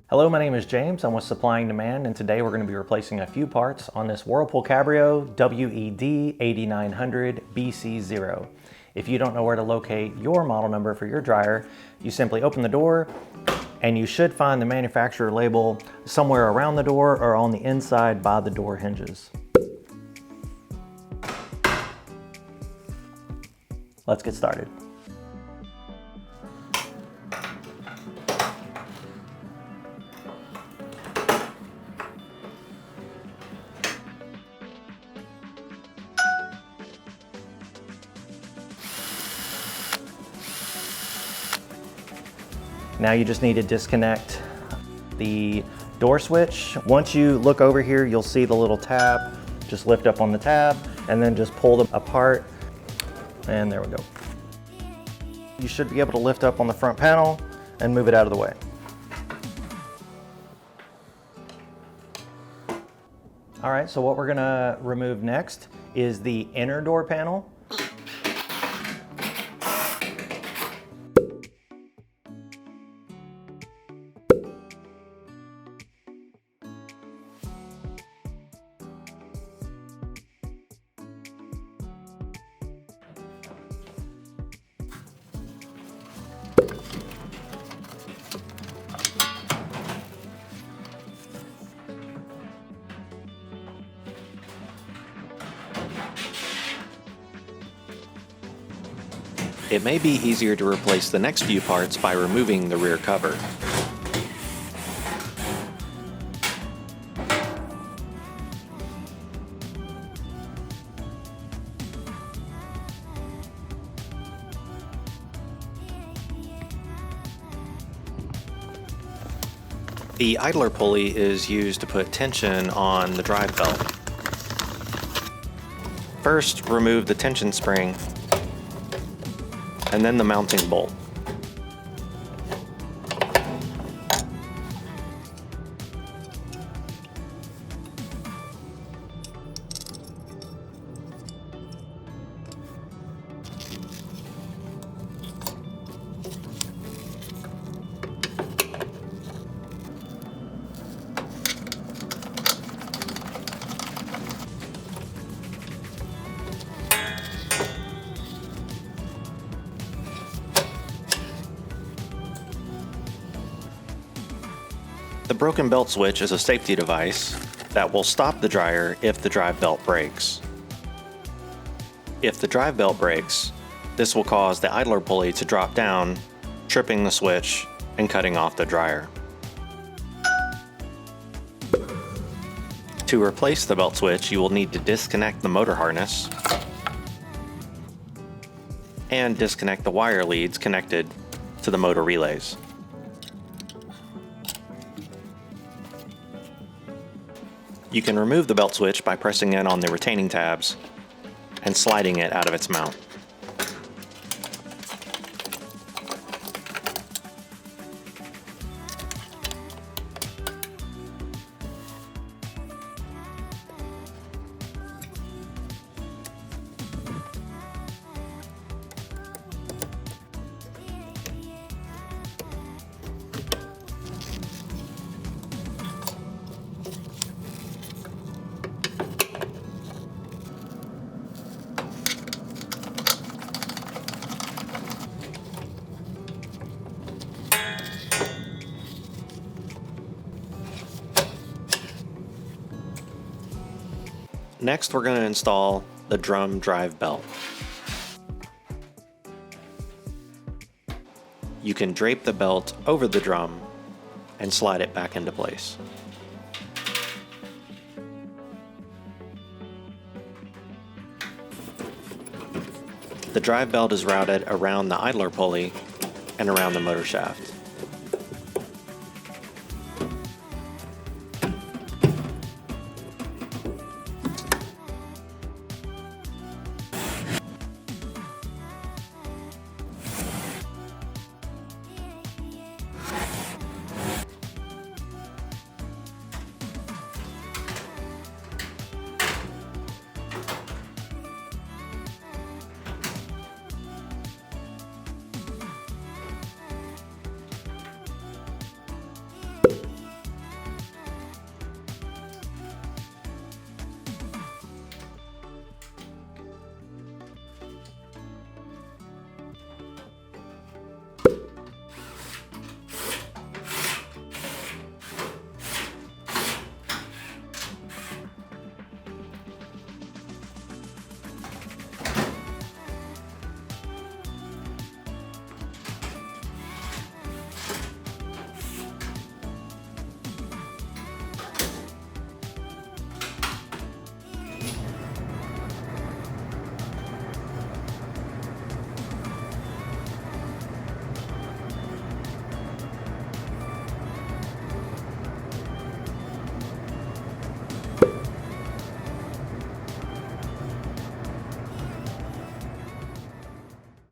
Hello, my name is James. I'm with Supply and Demand, and today we're going to be replacing a few parts on this Whirlpool Cabrio WED8900BC0. If you don't know where to locate your model number for your dryer, you simply open the door and you should find the manufacturer label somewhere around the door or on the inside by the door hinges. Let's get started. Now you just need to disconnect the door switch. Once you look over here, you'll see the little tab. Just lift up on the tab and then just pull them apart. And there we go. You should be able to lift up on the front panel and move it out of the way. All right, so what we're gonna remove next is the inner door panel. It may be easier to replace the next few parts by removing the rear cover. The idler pulley is used to put tension on the drive belt. First, remove the tension spring and then the mounting bolt. The broken belt switch is a safety device that will stop the dryer if the drive belt breaks. If the drive belt breaks, this will cause the idler pulley to drop down, tripping the switch and cutting off the dryer. To replace the belt switch, you will need to disconnect the motor harness and disconnect the wire leads connected to the motor relays. You can remove the belt switch by pressing in on the retaining tabs and sliding it out of its mount. Next, we're going to install the drum drive belt. You can drape the belt over the drum and slide it back into place. The drive belt is routed around the idler pulley and around the motor shaft.